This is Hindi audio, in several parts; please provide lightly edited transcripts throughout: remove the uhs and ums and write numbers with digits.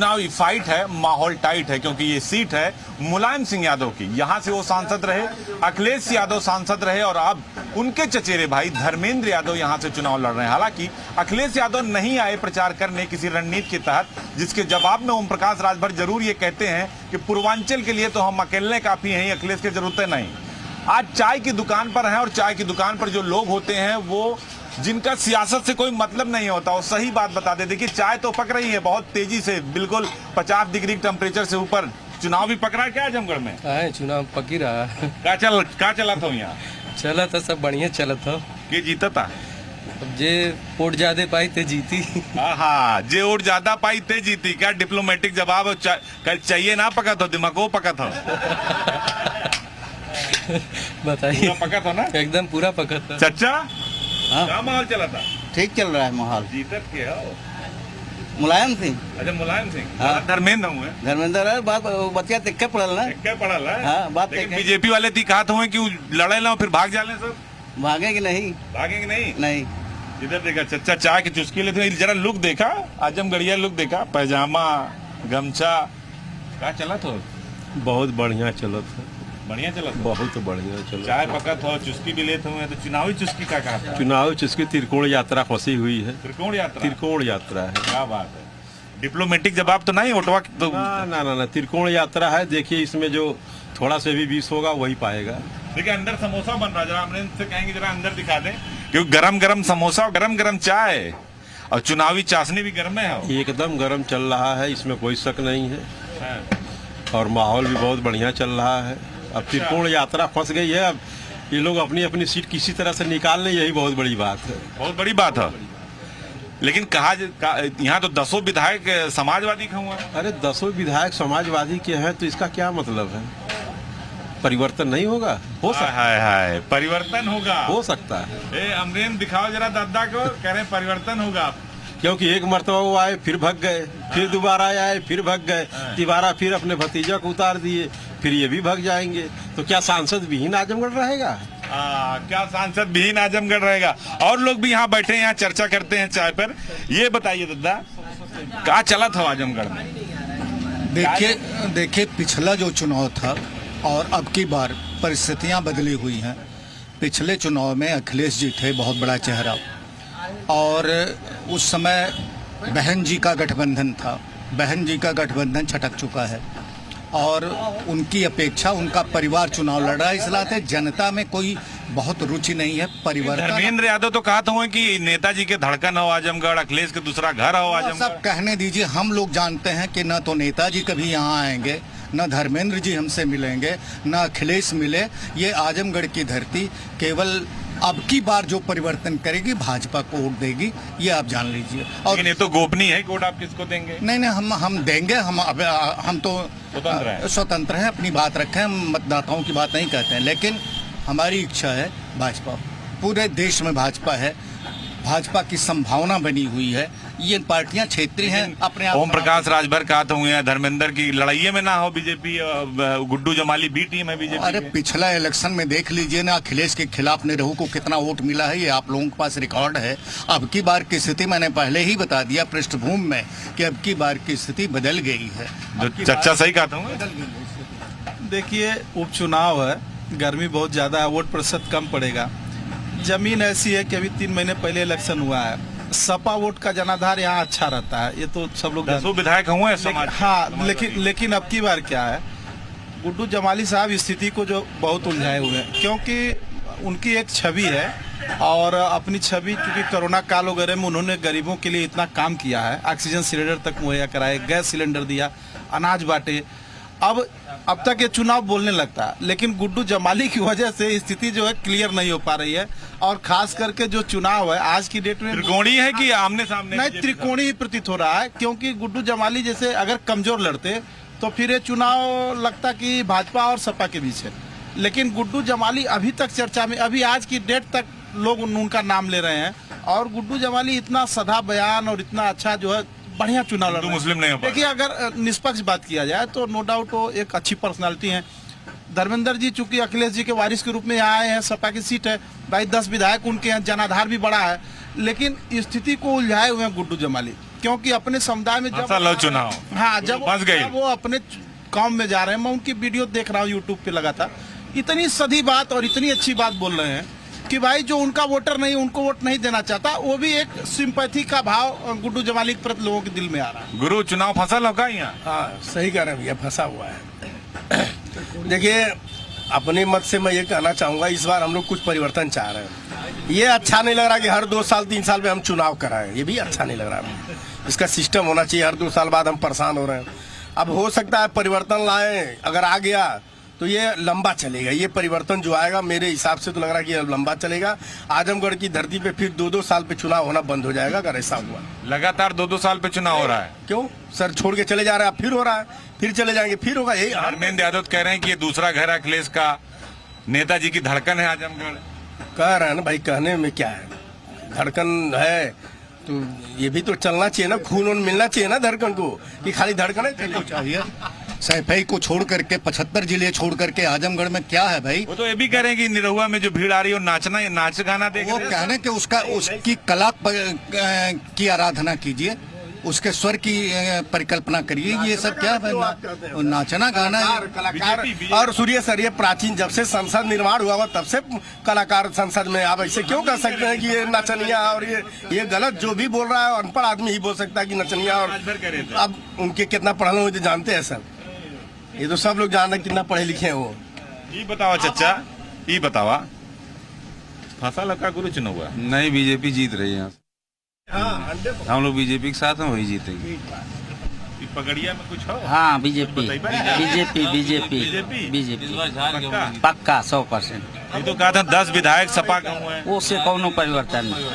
चुनावी फाइट है, माहौल टाइट है, क्योंकि ये सीट है मुलायम सिंह यादव की। यहां से वो सांसद रहे, अखिलेश यादव सांसद रहे, और अब उनके चचेरे भाई धर्मेंद्र यादव यहां से चुनाव लड़ रहे हैं। हालांकि अखिलेश यादव नहीं आए प्रचार करने किसी रणनीति के तहत, जिसके जवाब में ओम प्रकाश राजभर जरूर ये कहते हैं कि पूर्वांचल के लिए तो हम अकेले काफी हैं, अखिलेश की जरूरत नहीं। आज चाय की दुकान पर हैं, और चाय की दुकान पर जो लोग होते हैं वो जिनका सियासत से कोई मतलब नहीं होता, वो सही बात बता देते। देखिए चाय तो पक रही है बहुत तेजी से, बिल्कुल 50 डिग्री टेम्परेचर से ऊपर। चुनाव भी पक रहा है क्या आजमगढ़ में? चुनाव पक ही रहा है। क्या चला था यहाँ? चला था, सब बढ़िया चला था। के जीता था? अब जे वोट ज्यादा पाई ते जीती। हाँ, जे वोट ज्यादा पाई ते जीती। क्या डिप्लोमेटिक जवाब? कल चाहिए ना पका था, दिमाग को पका था। बताइए। पूरा पका था ना? एकदम पूरा पका था। चचा हाँ? क्या माहौल चला था? ठीक चल रहा है माहौल। जीतत के हो? मुलायम सिंह। अच्छा, मुलायम सिंह। हाँ। धर्मेंद्र हुए? धर्मेंद्र है, बात बतिया तिक्के पड़ल ना। क्या पढ़ल है? हाँ, बात लेकिन है। बीजेपी वाले थी कहा था कि लड़े ना फिर भाग जाले सब। भागेंगे नहीं। भागेंगे नहीं? नहीं। इधर देखा चचा चाय की चुस्की लेते, जरा लुक देखा, आजमगढ़िया लुक देखा, पैजामा गमछा, क्या चला था? बहुत बढ़िया चला था। बढ़िया चला था? बहुत बढ़िया चला। चाय पका था, चुस्की भी लेते हुए, तो चुनावी चुस्की का कहा था? चुनाव जिसकी त्रिकोण यात्रा फंसी हुई है। त्रिकोण यात्रा? त्रिकोण यात्रा है। क्या बात है। डिप्लोमेटिक जवाब तो नहीं ओटवा तो? ना त्रिकोण यात्रा है। देखिए इसमें जो थोड़ा से भी बीस होगा वही पाएगा। देखिए अंदर समोसा बन रहा, जरा हमने से कहेंगे जरा अंदर दिखा दें, क्योंकि गरम गरम समोसा और गरम गरम चाय और चुनावी चाशनी भी गर्म है। एकदम गर्म चल रहा है, इसमें कोई शक नहीं है। हाँ। और माहौल भी बहुत बढ़िया चल रहा है। अब त्रिकोण यात्रा फंस गई है, अब ये लोग अपनी अपनी सीट किसी तरह से निकाल लें, यही बहुत बड़ी बात है। बहुत बड़ी बात है। लेकिन यहाँ तो 10 विधायक समाजवादी का हुआ। अरे 10 विधायक समाजवादी के हैं तो इसका क्या मतलब है? परिवर्तन नहीं होगा? हो सकता है। परिवर्तन होगा, हो सकता है। अमरेन दिखाओ जरा दादा को, कह रहे परिवर्तन होगा। क्योंकि एक मर्तबा वो आए फिर भग गए, फिर दोबारा आए फिर भग गए, दोबारा फिर अपने भतीजा को उतार दिए, फिर ये भी भग जाएंगे। तो क्या सांसद विहीन आजमगढ़ रहेगा? क्या सांसद विहीन आजमगढ़ रहेगा? और लोग भी यहाँ बैठे, यहाँ चर्चा करते हैं चाय पर। ये बताइए दादा, क्या चला था आजमगढ़ में? देखिए पिछला जो चुनाव था और अब की बार परिस्थितियां बदली हुई हैं। पिछले चुनाव में अखिलेश जी थे बहुत बड़ा चेहरा, और उस समय बहन जी का गठबंधन था। बहन जी का गठबंधन छटक चुका है, और उनकी अपेक्षा उनका परिवार चुनाव लड़ रहा है। इसलिए जनता में कोई बहुत रुचि नहीं है परिवर्तन। धर्मेंद्र यादव तो कहा था कि नेताजी के धड़कन हो आजमगढ़, अखिलेश के दूसरा घर हो आजमगढ़। सब कहने दीजिए, हम लोग जानते हैं कि न तो नेताजी कभी यहाँ आएंगे, न धर्मेंद्र जी हमसे मिलेंगे, न अखिलेश मिले। ये आजमगढ़ की धरती केवल अब की बार जो परिवर्तन करेगी भाजपा को वोट देगी, ये आप जान लीजिए। और ये तो गोपनीय है, वोट आप किसको देंगे? नहीं, हम देंगे। हम तो स्वतंत्र हैं, अपनी बात रखें, हम मतदाताओं की बात नहीं कहते हैं। लेकिन हमारी इच्छा है भाजपा, पूरे देश में भाजपा है, भाजपा की संभावना बनी हुई है। ये पार्टियां क्षेत्रीय हैं अपने आप। ओम प्रकाश राजभर कहा तो हुए हैं धर्मेंद्र की लड़ाई में ना हो BJP, Guddu Jamali B team है बीजेपी। अरे पिछला इलेक्शन में देख लीजिए ना, अखिलेश के खिलाफ निरहू को कितना वोट मिला है, ये आप लोगों के पास रिकॉर्ड है। अब की बार की स्थिति मैंने पहले ही बता दिया पृष्ठभूमि में कि अब की बार की स्थिति बदल गई है। चर्चा सही कहा था। देखिए उपचुनाव है, गर्मी बहुत ज्यादा है, वोट प्रतिशत कम पड़ेगा। जमीन ऐसी है कि अभी 3 महीने पहले इलेक्शन हुआ है, सपा वोट का जनाधार यहाँ अच्छा रहता है, ये तो सब लोग। 10 विधायक हुए समाज। हाँ, लेकिन अब की बार क्या है, गुड्डू जमाली साहब स्थिति को जो बहुत उलझाए हुए हैं, क्योंकि उनकी एक छवि है, और अपनी छवि क्योंकि कोरोना काल वगैरह में उन्होंने गरीबों के लिए इतना काम किया है, ऑक्सीजन सिलेंडर तक मुहैया कराए, गैस सिलेंडर दिया, अनाज बांटे। अब तक ये चुनाव बोलने लगता है, लेकिन गुड्डू जमाली की वजह से स्थिति जो है क्लियर नहीं हो पा रही है। और खास करके जो चुनाव है आज की डेट में त्रिकोणीय है कि आमने सामने? नहीं, त्रिकोणीय ही प्रतीत हो रहा है, क्योंकि गुड्डू जमाली जैसे अगर कमजोर लड़ते तो फिर ये चुनाव लगता कि भाजपा और सपा के बीच है। लेकिन गुड्डू जमाली अभी तक चर्चा में, अभी आज की डेट तक लोग उनका नाम ले रहे हैं, और गुड्डू जमाली इतना सदा बयान और इतना अच्छा जो है बढ़िया चुनाव लड़ मुस्लिम नहीं हो। देखिए अगर निष्पक्ष बात किया जाए तो नो डाउट वो एक अच्छी पर्सनालिटी है। धर्मेंद्र जी चूंकि अखिलेश जी के वारिस के रूप में यहाँ आए हैं, सपा की सीट है भाई, 10 विधायक उनके हैं, जनाधार भी बड़ा है, लेकिन स्थिति को उलझाए हुए हैं गुड्डू जमाली। क्योंकि अपने समुदाय में फंसा लो चुनाव। हाँ जब फंस गई। जब वो अपने काम में जा रहे हैं, मैं उनकी वीडियो देख रहा हूँ यूट्यूब पे लगातार, इतनी सदी बात और इतनी अच्छी बात बोल रहे हैं कि भाई जो उनका वोटर नहीं, उनको वोट नहीं देना चाहता, वो भी एक सिंपैथी का भाव गुड्डू जमाली के प्रति लोगों के दिल में आ रहा है। गुरु चुनाव फसल होगा यहाँ? हाँ सही कह रहे हैं भैया, फंसा हुआ है। देखिए अपने मत से मैं ये कहना चाहूँगा, इस बार हम लोग कुछ परिवर्तन चाह रहे हैं। ये अच्छा नहीं लग रहा कि हर 2 साल 3 साल में हम चुनाव कराएं, ये भी अच्छा नहीं लग रहा है। इसका सिस्टम होना चाहिए, हर 2 साल बाद हम परेशान हो रहे हैं। अब हो सकता है परिवर्तन लाएं, अगर आ गया तो ये लंबा चलेगा। ये परिवर्तन जो आएगा मेरे हिसाब से तो लग रहा है कि ये लंबा चलेगा। आजमगढ़ की धरती पे फिर 2-2 साल पे चुनाव होना बंद हो जाएगा अगर ऐसा हुआ। लगातार 2-2 साल पे चुनाव हो रहा है। क्यों सर, छोड़ के चले जा रहे हैं, फिर हो रहा है, फिर चले जाएंगे, फिर होगा। यही धर्मेंद्र यादव कह रहे हैं कि ये दूसरा घर है अखिलेश का, नेताजी की धड़कन है आजमगढ़। कह रहे हैं ना भाई, कहने में क्या है, धड़कन है तो ये भी तो चलना चाहिए ना, खून वून मिलना चाहिए ना धड़कन को, कि खाली धड़कन है चाहिए। सैफई को छोड़ करके 75 जिले छोड़ करके आजमगढ़ में क्या है भाई? वो तो ये भी कह रहे हैं कि निरहुआ में जो भीड़ आ रही है नाचना, नाच गाना देख वो कहने के उसकी कला की आराधना कीजिए, उसके स्वर की परिकल्पना करिए। ये सब क्या है? नाचना गाना कलाकार। और सूर्य सर, ये प्राचीन जब से संसद निर्माण हुआ तब से कलाकार संसद में। आप ऐसे क्यों कह सकते हैं कि ये नचनिया और ये गलत? जो भी बोल रहा है अनपढ़ आदमी ही बोल सकता है कि नचनिया। और अब उनके कितना पढ़े हुए जानते हैं सर, ये तो सब लोग जान रहे कितना पढ़े लिखे हैं वो। ये बतावा चचा, ये बतावा फंसा लगा गुरु चुनाव हुआ? नहीं, बीजेपी जीत रही है। हम लोग बीजेपी के साथ हैं, वही जीतेगी। पगड़िया में कुछ हो? हाँ बीजेपी पक्का 100%। ये तो कहा था 10 विधायक सपा का हुए हैं, उससे कोनो परिवर्तन नहीं।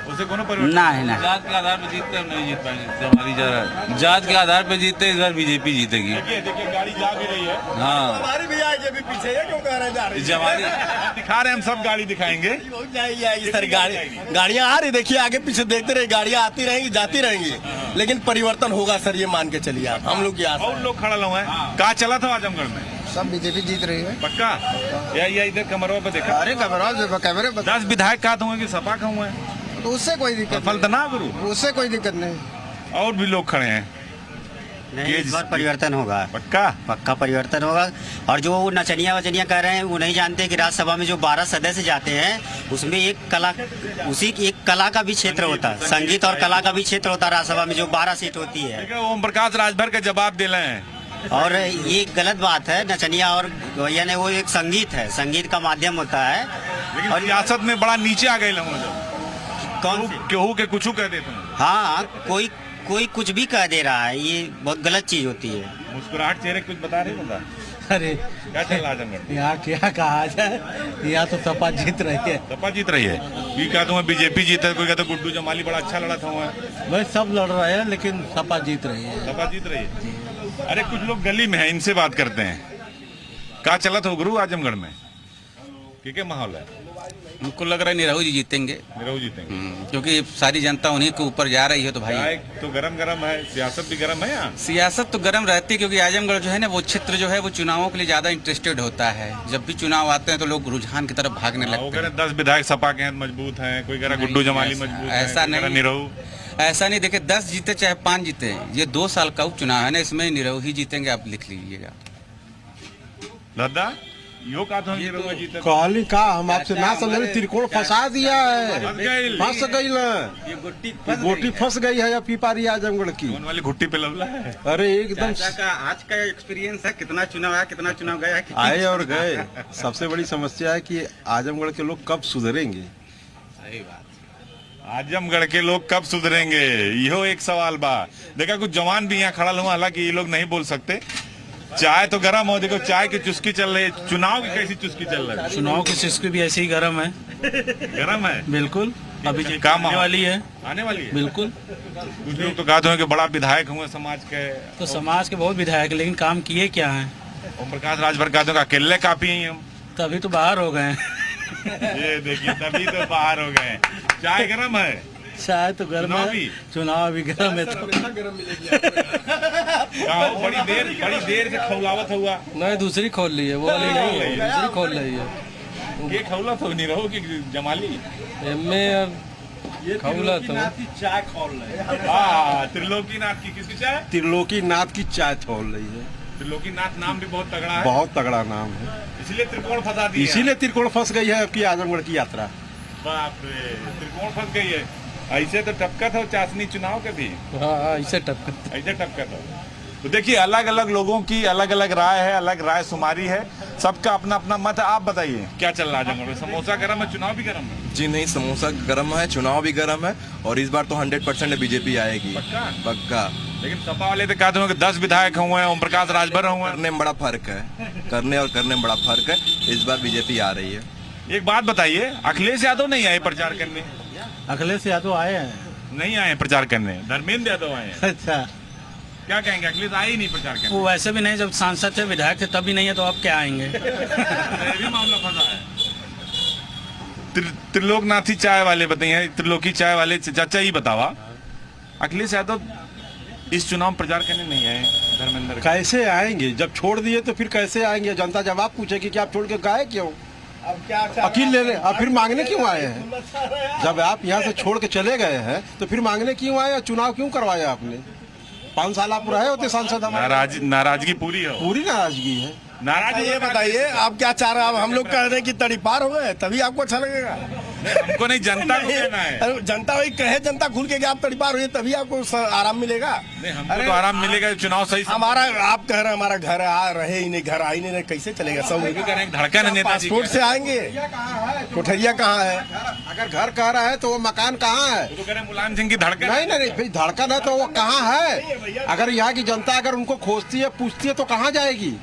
उसे कोनो परिवर्तन ना है ना। जात के आधार पे जीतते हम नहीं जीत पाएंगे। हमारी जरा जात के आधार पे जीतते, इस बार बीजेपी जीतेगी। देखिए गाड़ी जा भी रही है। हाँ हमारी भी आएगी अभी पीछे, ये क्यों कह रहे जा रही है? हमारी दिखा रहे हैं, हम सब गाड़ी दिखाएंगे। सर गाड़ियाँ आ रही, देखिए आगे पीछे देखते रहे, गाड़ियाँ आती रहेंगी जाती रहेंगी, लेकिन परिवर्तन होगा सर, ये मान के चलिए आप। हम लोग यहाँ और लोग खड़ा हुए हैं। कहाँ चला था आजमगढ़ में? सब बीजेपी जीत रही है। पक्का? या इधर कमरों पे देखा? अरे कैमरे 10 विधायक कहा हुए कि सपा का हुए हैं, तो उससे कोई दिक्कत सफल तो ना गुरु? उससे कोई दिक्कत नहीं। और भी लोग खड़े हैं। नहीं, इस बार परिवर्तन होगा, पक्का परिवर्तन होगा। और जो वो नचनिया वचनिया कर रहे हैं, वो नहीं जानते कि राज्यसभा में जो 12 सदस्य जाते हैं उसमें एक कला का भी क्षेत्र होता है, संगीत और कला का भी क्षेत्र होता है राज्यसभा में, जो 12 सीट होती है। ओम प्रकाश राजभर का जवाब दे रहे हैं। और ये गलत बात है, नचनिया और यानी वो एक संगीत है, संगीत का माध्यम होता है। लेकिन सियासत में बड़ा नीचे आ गए लोग, कौन केहू के कुछ कह देते हैं। हाँ, कोई कुछ भी कह दे रहा है, ये बहुत गलत चीज होती है। मुस्कुराहट चेहरे कुछ बता रहे बता? अरे क्या चल रहा आजमगढ़? यहाँ क्या कहा जाए, यहाँ तो सपा जीत रही है। सपा जीत रही है। ये कहता हूँ बीजेपी जीता, कोई कहता गुड्डू जमाली बड़ा अच्छा लड़ा था वहाँ। भाई सब लड़ रहे हैं, लेकिन सपा जीत रही है। सपा जीत रही है। अरे कुछ लोग गली में है, इनसे बात करते हैं। क्या चला था गुरु आजमगढ़ में? क्या माहौल है? हमको लग रहा है निरहू जी जीतेंगे। निरहू जीतेंगे क्योंकि सारी जनता उन्हीं के ऊपर जा रही है। तो भाई तो गरम है, सियासत भी गरम है यहाँ। सियासत तो गरम रहती है, क्योंकि आजमगढ़ जो है ना, वो क्षेत्र जो है वो चुनावों के लिए ज्यादा इंटरेस्टेड होता है। जब भी चुनाव आते हैं तो लोग रुझान की तरफ भागने लगते हैं। 10 विधायक सपा के हैं मजबूत हैं, कोई कह रहा गुड्डू जमाली मजबूत है, ऐसा नहीं, निरहू ऐसा नहीं। देखिए 10 जीते चाहे 5 जीते, ये 2 साल का उपचुनाव है ना, इसमें निरहू ही जीतेंगे, आप लिख लीजिएगा। दादा यो का तो निरहू जीते कहली का हम आपसे ना समझ, त्रिकोण फंसा दिया है, फंस गई ना, गोटी फंस गई है या पीपारी आजमगढ़ की वाली घुट्टी पे लवला है। अरे एकदम आज का एक्सपीरियंस है, कितना चुनाव आया, कितना चुनाव गया, आए और गए। सबसे बड़ी समस्या है कि आजमगढ़ के लोग कब सुधरेंगे। सही बात। आजमगढ़ के लोग कब सुधरेंगे, यो एक सवाल बा। देखा कुछ जवान भी यहाँ खड़ा हुआ, हालांकि ये लोग नहीं बोल सकते। चाय तो गरम हो, देखो चाय की चुस्की चल रही है। चुनाव की कैसी चुस्की चल रही है? चुनाव की चुस्की भी ऐसे ही गरम है। गरम है बिल्कुल। अभी काम आने वाली है, आने वाली है बिल्कुल। कुछ लोग तो कहते हैं कि बड़ा विधायक हुए समाज के, तो समाज के बहुत विधायक, लेकिन काम किए क्या हैं? ओम प्रकाश राजभर कहते हैं अकेले काफी हैं हम, तभी तो बाहर हो गए। ये देखिए तभी तो बाहर हो गए। चाय गरम है, चाय तो गर्म है, चुनाव भी गर्म है। तो बड़ी देर से खौलावत हुआ। नहीं, दूसरी खोल ली है, वो वाली नहीं है, दूसरी खोल रही है। ये खौला तो नहीं रहो कि जमाली एमे खौला तो चाय खोल रहे हाँ, त्रिलोकीनाथ की किसकी चाय? त्रिलोकीनाथ की चाय छोड़ रही है। त्रिलोकीनाथ नाम भी बहुत तगड़ा है, बहुत तगड़ा नाम है, इसीलिए त्रिकोण फंसा दिया। इसीलिए त्रिकोण फंस गई है आपकी आजमगढ़ की यात्रा। बाप रे, त्रिकोण फंस गई है। ऐसे तो टपका था चाशनी चुनाव के भी, हाँ ऐसे टक्कर। ऐसे टपका था। तो देखिए अलग अलग लोगों की अलग अलग राय है, अलग राय शुमारी है, सबका अपना अपना मत है। आप बताइए क्या चल रहा है आजमगढ़ में? समोसा गर्म है, चुनाव भी गर्म है? जी नहीं, समोसा गर्म है, चुनाव भी गर्म है और इस बार तो 100% बीजेपी आएगी, पक्का। लेकिन सपा वाले तो कहते हैं कि 10 विधायक हुए हैं, ओम प्रकाश राजभर हुए हैं। करने में बड़ा फर्क है, करने और करने में बड़ा फर्क है। इस बार बीजेपी आ रही है। एक बात बताइए, अखिलेश यादव नहीं आए प्रचार करने? अखिलेश यादव आए हैं। नहीं आए प्रचार करने, धर्मेंद्र यादव आए हैं। अच्छा, क्या कहेंगे? अखिलेश आए ही नहीं प्रचार करने। वो वैसे भी नहीं, जब सांसद थे विधायक थे तब भी नहीं है, तो अब क्या आएंगे? ये भी मामला फंसा है। त्रिलोकनाथी चाय वाले बताइए, त्रिलोकी चाय वाले चाचा ही बतावा, अखिलेश यादव इस चुनाव में प्रचार करने नहीं आए धर्मेंद्र? कैसे आएंगे? जब छोड़ दिए तो फिर कैसे आएंगे? जनता जवाब पूछेगी कि आप छोड़ के गए क्यों? वकील लेने अब फिर मांगने क्यों आए हैं? जब आप यहाँ से छोड़ के चले गए हैं तो फिर मांगने क्यों आए? चुनाव क्यों करवाया आपने? 5 साल आप रहे होते सांसद। हमारे नाराजगी पूरी है, पूरी नाराजगी है। नाराज। ये बताइए आप क्या चाह रहे हैं? अब हम लोग कह रहे हैं कि तड़ी पार हो गए, तभी आपको अच्छा लगेगा? हमको नहीं, जनता को कहना है। अरे जनता वही कहे, जनता खुल के कि आप तड़ी पार हुए तभी आपको आराम मिलेगा। नहीं, हमको तो आराम मिलेगा, चुनाव सही। हमारा आप कह रहे हैं हमारा घर आ रहे ही नहीं, घर आ ही नहीं रहे, कैसे चलेगा? सब धड़कन है नेताजी। पासपोर्ट से आएंगे, कोठरिया कहाँ है? अगर घर कह रहा है तो वो मकान कहाँ है? तो कह रहे मुलायम सिंह की धड़कन। नहीं नहीं भाई, धड़कन है तो वो कहाँ है? अगर यहाँ की जनता अगर उनको खोजती है, पूछती है तो कहाँ जाएगी?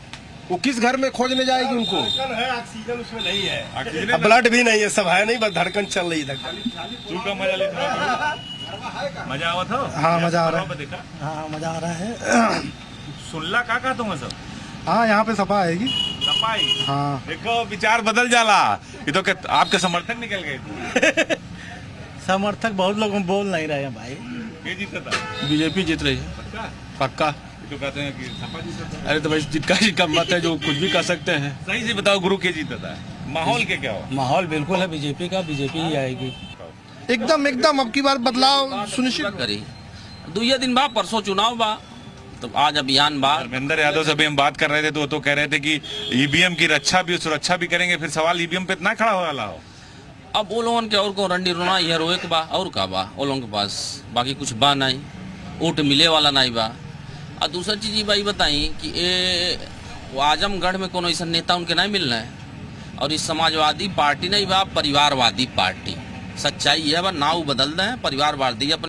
वो किस घर में खोजने जाएगी उनको? ऑक्सीजन उसमें नहीं है, ब्लड भी नहीं है, सब है नहीं, बस धड़कन चल रही है। तू का मजा ले, मजा आवा था? हाँ मजा आ रहा है। देखा? हाँ मजा आ रहा है। सुनला का कहता हूँ सब? हाँ यहाँ पे सपा आएगी। सफाई। हाँ देखो विचार बदल जाला, ये तो आपके समर्थक निकल गए। समर्थक बहुत लोग बोल नहीं रहे हैं भाई। ये जीता था? बीजेपी जीत रही है पक्का। तो कहते हैं कि सपा जीता था। अरे तो भाई जिनका मत है, जो कुछ भी कर सकते हैं। सही से बताओ गुरु के जीता था? माहौल के क्या हो? माहौल बिल्कुल है बीजेपी का, बीजेपी ही आएगी एकदम एकदम। अब की बार बदलाव सुनिश्चित करी। 2 दिन बाद परसों चुनाव बा, तो आज अभियान बा। धर्मेंद्र यादव से भी हम बात कर रहे थे, तो वो तो कह रहे थे कि ईवीएम की रक्षा भी सुरक्षा भी करेंगे। फिर सवाल ईवीएम पे इतना खड़ा हो रहा हो। अब वो लोगन के और को रंडी रोना ये रोए के बा, और का बा वो लोगों के पास? बाकी कुछ बा नहीं, वोट मिले वाला नहीं बा। और दूसरा चीज ये भाई बताई कि वो आजमगढ़ में कोनो ऐसा नेता उनके नहीं मिलना है, और इस समाजवादी पार्टी नहीं बा, परिवारवादी पार्टी। सच्चाई है बा, नाव बदल दें, परिवारवादी अपने